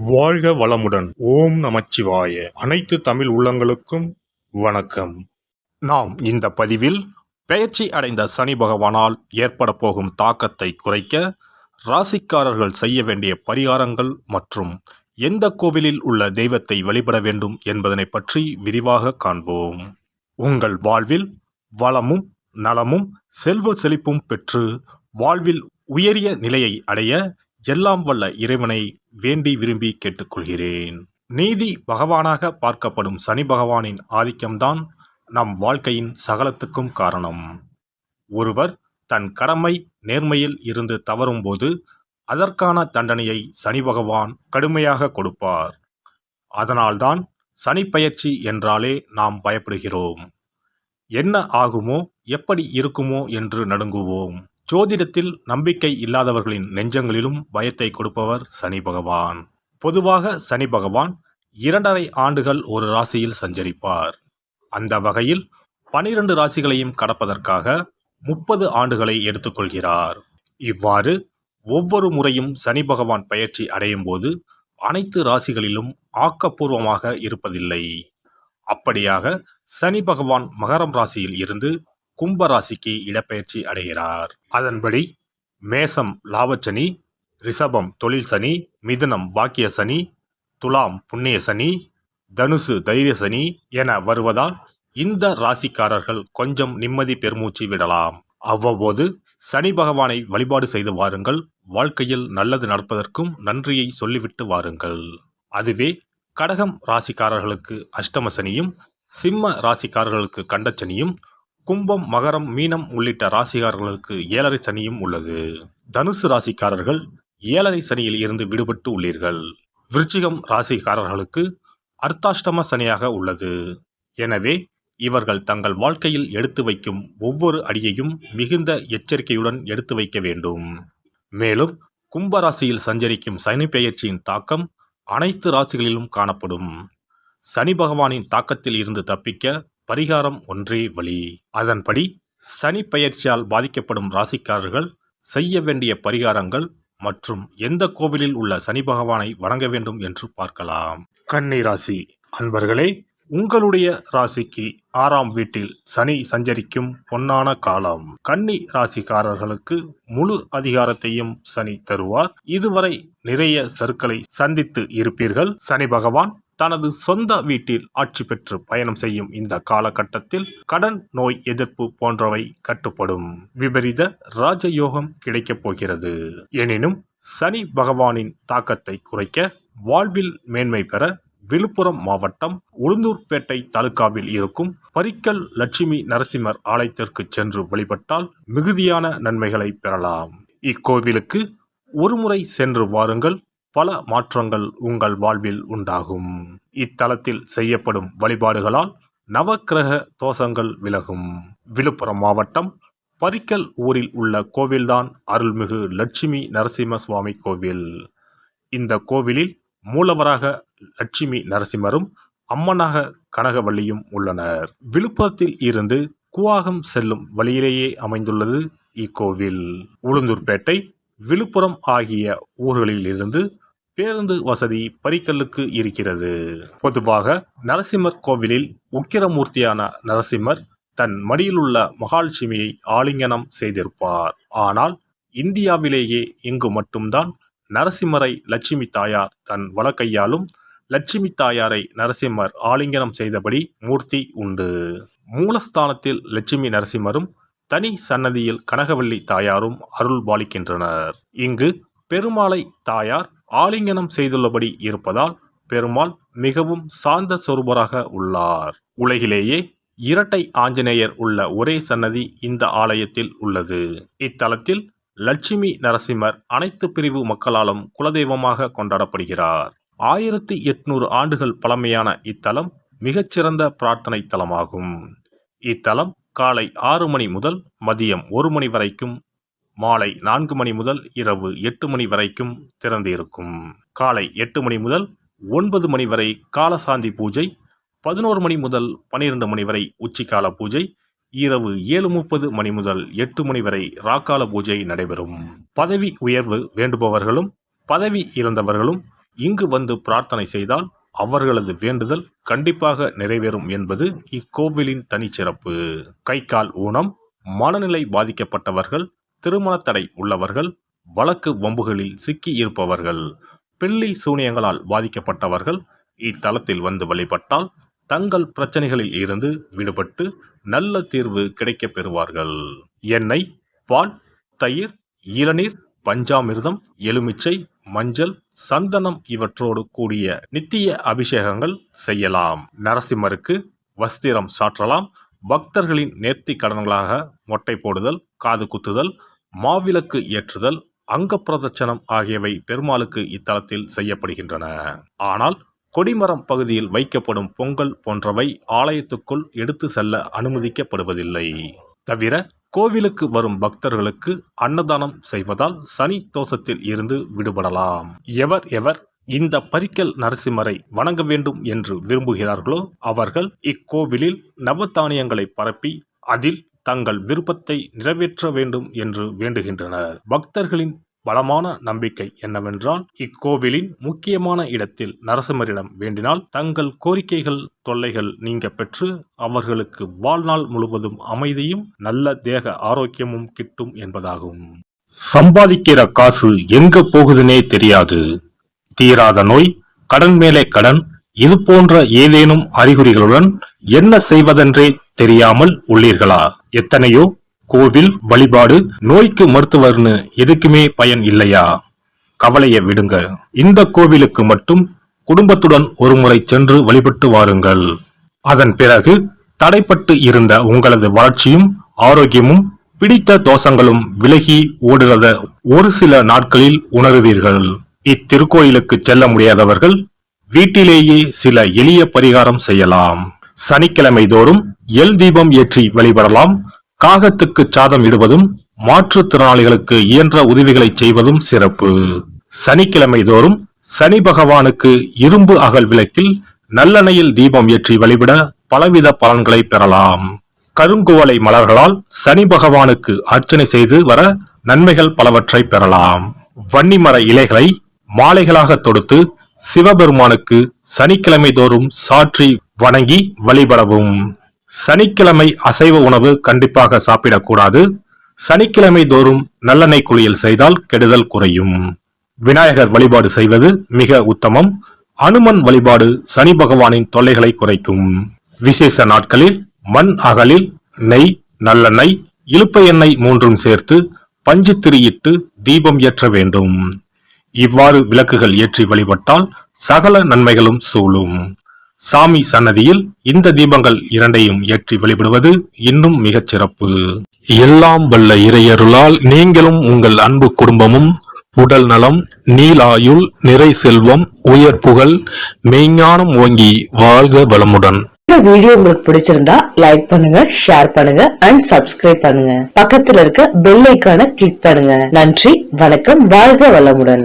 வாழ்க வளமுடன். ஓம் நமச்சிவாய. அனைத்து தமிழ் உள்ளங்களுக்கும் வணக்கம். நாம் இந்த பதிவில் பெயர்ச்சி அடைந்த சனி பகவானால் ஏற்பட போகும் தாக்கத்தை குறைக்க ராசிக்காரர்கள் செய்ய வேண்டிய பரிகாரங்கள் மற்றும் எந்த கோவிலில் உள்ள தெய்வத்தை வழிபட வேண்டும் என்பதனை பற்றி விரிவாக காண்போம். உங்கள் வாழ்வில் வளமும் நலமும் செல்வ செழிப்பும் பெற்று வாழ்வில் உயரிய நிலையை அடைய எல்லாம் வல்ல இறைவனை வேண்டி விரும்பி கேட்டுக்கொள்கிறேன். நீதி பகவானாக பார்க்கப்படும் சனி பகவானின் ஆதிக்கம்தான் நம் வாழ்க்கையின் சகலத்துக்கும் காரணம். ஒருவர் தன் கடமை நேர்மையில் இருந்து தவறும்போது அதற்கான தண்டனையை சனி பகவான் கடுமையாக கொடுப்பார். அதனால்தான் சனி பெயர்ச்சி என்றாலே நாம் பயப்படுகிறோம். என்ன ஆகுமோ எப்படி இருக்குமோ என்று நடுங்குவோம். ஜோதிடத்தில் நம்பிக்கை இல்லாதவர்களின் நெஞ்சங்களிலும் பயத்தை கொடுப்பவர் சனி பகவான். பொதுவாக சனி பகவான் 2.5 ஆண்டுகள் ஒரு ராசியில் சஞ்சரிப்பார். அந்த வகையில் 12 ராசிகளையும் கடப்பதற்காக 30 ஆண்டுகளை எடுத்துக்கொள்கிறார். இவ்வாறு ஒவ்வொரு முறையும் சனி பகவான் பெயர்ச்சி அடையும் போது அனைத்து ராசிகளிலும் ஆக்கப்பூர்வமாக இருப்பதில்லை. அப்படியாக சனி பகவான் மகரம் ராசியில் இருந்து கும்ப ராசிக்கு இடப்பெயர்ச்சி அடைகிறார். அதன்படி மேசம் லாபச்சனி, ரிஷபம் தொழில் சனி, மிதுனம் பாக்கிய சனி, துலாம் புண்ணிய சனி, தனுசு தைரிய சனி என வருவதால் இந்த ராசிக்காரர்கள் கொஞ்சம் நிம்மதி பெருமூச்சு விடலாம். அவ்வப்போது சனி பகவானை வழிபாடு செய்து வாருங்கள். வாழ்க்கையில் நல்லது நடப்பதற்கும் நன்றியை சொல்லிவிட்டு வாருங்கள். அதுவே கடகம் ராசிக்காரர்களுக்கு அஷ்டம சனியும், சிம்ம ராசிக்காரர்களுக்கு கண்டச்சனியும், கும்பம் மகரம் மீனம் உள்ளிட்ட ராசிக்காரர்களுக்கு 7.5 சனியும் உள்ளது. தனுசு ராசிக்காரர்கள் 7.5 சனியில் இருந்து விடுபட்டு உள்ளீர்கள். விருச்சிகம் ராசிக்காரர்களுக்கு அர்த்தாஷ்டம சனியாக உள்ளது. எனவே இவர்கள் தங்கள் வாழ்க்கையில் எடுத்து வைக்கும் ஒவ்வொரு அடியையும் மிகுந்த எச்சரிக்கையுடன் எடுத்து வைக்க வேண்டும். மேலும் கும்பராசியில் சஞ்சரிக்கும் சனி பெயர்ச்சியின் தாக்கம் அனைத்து ராசிகளிலும் காணப்படும். சனி பகவானின் தாக்கத்தில் இருந்து தப்பிக்க பரிகாரம் ஒன்றே வழி. அதன்படி சனி பெயர்ச்சியால் பாதிக்கப்படும் ராசிக்காரர்கள் செய்ய வேண்டிய பரிகாரங்கள் மற்றும் எந்த கோவிலில் உள்ள சனி பகவானை வணங்க வேண்டும் என்று பார்க்கலாம். கன்னி ராசி அன்பர்களே, உங்களுடைய ராசிக்கு 6ஆம் வீட்டில் சனி சஞ்சரிக்கும் பொன்னான காலம். கன்னி ராசிக்காரர்களுக்கு முழு அதிகாரத்தையும் சனி தருவார். இதுவரை நிறைய சறுக்களை சந்தித்து இருப்பீர்கள். சனி பகவான் தனது சொந்த வீட்டில் ஆட்சி பெற்று பயணம் செய்யும் இந்த காலகட்டத்தில் கடன், நோய் எதிர்ப்பு போன்றவை கட்டுப்படும். விபரீத ராஜயோகம் கிடைக்கப் போகிறது. எனினும் சனி பகவானின் தாக்கத்தை குறைக்க வாழ்வில் மேன்மை பெற விழுப்புரம் மாவட்டம் உளுந்தூர்பேட்டை தாலுகாவில் இருக்கும் பரிக்கல் லட்சுமி நரசிம்மர் ஆலயத்திற்கு சென்று வழிபட்டால் மிகுதியான நன்மைகளை பெறலாம். இக்கோவிலுக்கு ஒருமுறை சென்று வாருங்கள். பல மாற்றங்கள் உங்கள் வாழ்வில் உண்டாகும். இத்தலத்தில் செய்யப்படும் வழிபாடுகளால் நவக்கிரக தோஷங்கள் விலகும். விழுப்புரம் மாவட்டம் பரிக்கல் ஊரில் உள்ள கோவில்தான் அருள்மிகு லட்சுமி நரசிம்ம சுவாமி கோவில். இந்த கோவிலில் மூலவராக லட்சுமி நரசிம்மரும் அம்மனாக கனகவல்லியும் உள்ளனர். விழுப்புரத்தில் இருந்து கூவாகம் செல்லும் வழியிலேயே அமைந்துள்ளது இக்கோவில். உளுந்தூர்பேட்டை, விழுப்புரம் ஆகிய ஊர்களில் இருந்து பேருந்து வசதி பரிக்கல்லுக்கு இருக்கிறது. பொதுவாக நரசிம்மர் கோவிலில் உக்கிரமூர்த்தியான நரசிம்மர் தன் மடியிலுள்ள மகாலட்சுமியை ஆலிங்கனம் செய்திருப்பார். ஆனால் இந்தியாவிலேயே இங்கு மட்டும்தான் நரசிம்மரை லட்சுமி தாயார் தன் வலக்கையாலும், லட்சுமி தாயாரை நரசிம்மர் ஆலிங்கனம் செய்தபடி மூர்த்தி உண்டு. மூலஸ்தானத்தில் லட்சுமி நரசிம்மரும் தனி சன்னதியில் கனகவல்லி தாயாரும் அருள் பாலிக்கின்றனர். இங்கு பெருமாளை தாயார் ஆலிங்கனம் செய்துள்ளபடி இருப்பதால் பெருமாள் மிகவும் சாந்த சொரூபராக உள்ளார். உலகிலேயே இரட்டை ஆஞ்சநேயர் உள்ள ஒரே சன்னதி இந்த ஆலயத்தில் உள்ளது. இத்தலத்தில் லட்சுமி நரசிம்மர் அனைத்து பிரிவு மக்களாலும் குலதெய்வமாக கொண்டாடப்படுகிறார். 1800 ஆண்டுகள் பழமையான இத்தலம் மிகச்சிறந்த பிரார்த்தனை தலமாகும். இத்தலம் காலை 6 மணி முதல் மதியம் 1 மணி வரைக்கும், மாலை 4 மணி முதல் இரவு 8 மணி வரைக்கும் திறந்து இருக்கும். காலை 8 மணி முதல் 9 மணி வரை காலசாந்தி பூஜை, 11 மணி முதல் 12 மணி வரை உச்சிக்கால பூஜை, இரவு 7:30 மணி முதல் 8 மணி வரை ராக்கால பூஜை நடைபெறும். பதவி உயர்வு வேண்டுபவர்களும் பதவி இழந்தவர்களும் இங்கு வந்து பிரார்த்தனை செய்தால் அவர்களது வேண்டுதல் கண்டிப்பாக நிறைவேறும் என்பது இக்கோவிலின் தனிச்சிறப்பு. கை கால் ஊனம், மனநிலை பாதிக்கப்பட்டவர்கள், திருமண தடை உள்ளவர்கள், வழக்கு வம்புகளில் சிக்கி இருப்பவர்கள், பில்லி சூனியங்களால் பாதிக்கப்பட்டவர்கள் இத்தலத்தில் வந்து வழிபட்டால் தங்கள் பிரச்சனைகளில் இருந்து விடுபட்டு நல்ல தீர்வு கிடைக்கப் பெறுவார்கள். எண்ணெய், பால், தயிர், இளநீர், பஞ்சாமிர்தம், எலுமிச்சை, மஞ்சள், சந்தனம் இவற்றோடு கூடிய நித்திய அபிஷேகங்கள் செய்யலாம். நரசிம்மருக்கு வஸ்திரம் சாற்றலாம். பக்தர்களின் நேர்த்தி கடன்களாக மொட்டை போடுதல், காது குத்துதல், மாவிளக்கு ஏற்றுதல், அங்க பிரதட்சணம் ஆகியவை பெருமாளுக்கு இத்தலத்தில் செய்யப்படுகின்றன. ஆனால் கொடிமரம் பகுதியில் வைக்கப்படும் பொங்கல் போன்றவை ஆலயத்துக்குள் எடுத்து செல்ல அனுமதிக்கப்படுவதில்லை. தவிர கோவிலுக்கு வரும் பக்தர்களுக்கு அன்னதானம் செய்வதால் சனி தோஷத்தில் இருந்து விடுபடலாம். எவர் இந்த பரிக்கல் நரசிம்மரை வணங்க வேண்டும் என்று விரும்புகிறார்களோ அவர்கள் இக்கோவிலில் நவதானியங்களை பரப்பி அதில் தங்கள் விருப்பத்தை நிறைவேற்ற வேண்டும் என்று வேண்டுகின்றனர். பக்தர்களின் பலமான நம்பிக்கை என்னவென்றால் இக்கோவிலின் முக்கியமான இடத்தில் நரசிம்மரிடம் வேண்டினால் தங்கள் கோரிக்கைகள் தொல்லைகள் நீங்க பெற்று அவர்களுக்கு வாழ்நாள் முழுவதும் அமைதியும் நல்ல தேக ஆரோக்கியமும் கிட்டும் என்பதாகும். சம்பாதிக்கிற காசு எங்க போகுதுன்னே தெரியாது. தீராத நோய், கடன் மேலே கடன், இது போன்ற ஏதேனும் அறிகுறிகளுடன் என்ன செய்வதென்றே தெரியாமல் உள்ளீர்களா? எத்தனையோ கோவில் வழிபாடு, நோய்க்கு மருத்துவர்னு எதுக்குமே பயன் இல்லையா? கவலையை விடுங்க. இந்த கோவிலுக்கு மட்டும் குடும்பத்துடன் ஒருமுறை சென்று வழிபட்டு வாருங்கள். அதன் பிறகு தடைப்பட்டு இருந்த உங்களது வளர்ச்சியும் ஆரோக்கியமும் பிடித்த தோஷங்களும் விலகி ஓடுறத ஒரு சில நாட்களில் உணருவீர்கள். இத்திருக்கோயிலுக்கு செல்ல முடியாதவர்கள் வீட்டிலேயே சில எளிய பரிகாரம் செய்யலாம். சனிக்கிழமை தோறும் எல் தீபம் ஏற்றி வழிபடலாம். காகத்துக்கு சாதம் இடுவதும் மாற்றுத்திறனாளிகளுக்கு இயன்ற உதவிகளை செய்வதும் சிறப்பு. சனிக்கிழமை தோறும் சனி பகவானுக்கு இரும்பு அகல் விளக்கில் நல்லெண்ணெயில் தீபம் ஏற்றி வழிபட பலவித பலன்களை பெறலாம். கருங்குவளை மலர்களால் சனி பகவானுக்கு அர்ச்சனை செய்து வர நன்மைகள் பலவற்றை பெறலாம். வன்னிமர இலைகளை மாலைகளாக தொடுத்து சிவபெருமானுக்கு சனிக்கிழமை தோறும் சாற்றி வணங்கி வழிபடவும். சனிக்கிழமை அசைவ உணவு கண்டிப்பாக சாப்பிடக்கூடாது. சனிக்கிழமை தோறும் நல்லெண்ணெய் குளியல் செய்தால் கெடுதல் குறையும். விநாயகர் வழிபாடு செய்வது மிக உத்தமம். அனுமன் வழிபாடு சனி பகவானின் தொல்லைகளை குறைக்கும். விசேஷ நாட்களில் மண் அகலில் நெய், நல்லெண்ணெய், இலுப்பை எண்ணெய் மூன்றும் சேர்த்து பஞ்சு திரியிட்டு தீபம் ஏற்ற வேண்டும். இவ்வாறு விளக்குகள் ஏற்றி வழிபட்டால் சகல நன்மைகளும் சூழும். சாமி சன்னதியில் இந்த தீபங்கள் இரண்டையும் ஏற்றி வழிபடுவது இன்னும் மிகச் சிறப்பு. எல்லாம் வல்ல இறையருளால் நீங்களும் உங்கள் அன்பு குடும்பமும் உடல் நலம், நீலாயுள், நிறை செல்வம், உயர் புகழ், மெய்ஞானம் ஓங்கி வாழ்க வளமுடன். இந்த வீடியோ உங்களுக்கு பிடிச்சிருந்தா லைக் பண்ணுங்க, ஷேர் பண்ணுங்க அண்ட் சப்ஸ்கிரைப் பண்ணுங்க. பக்கத்துல இருக்க பெல் ஐகானை கிளிக் பண்ணுங்க. நன்றி, வணக்கம், வாழ்க வளமுடன்.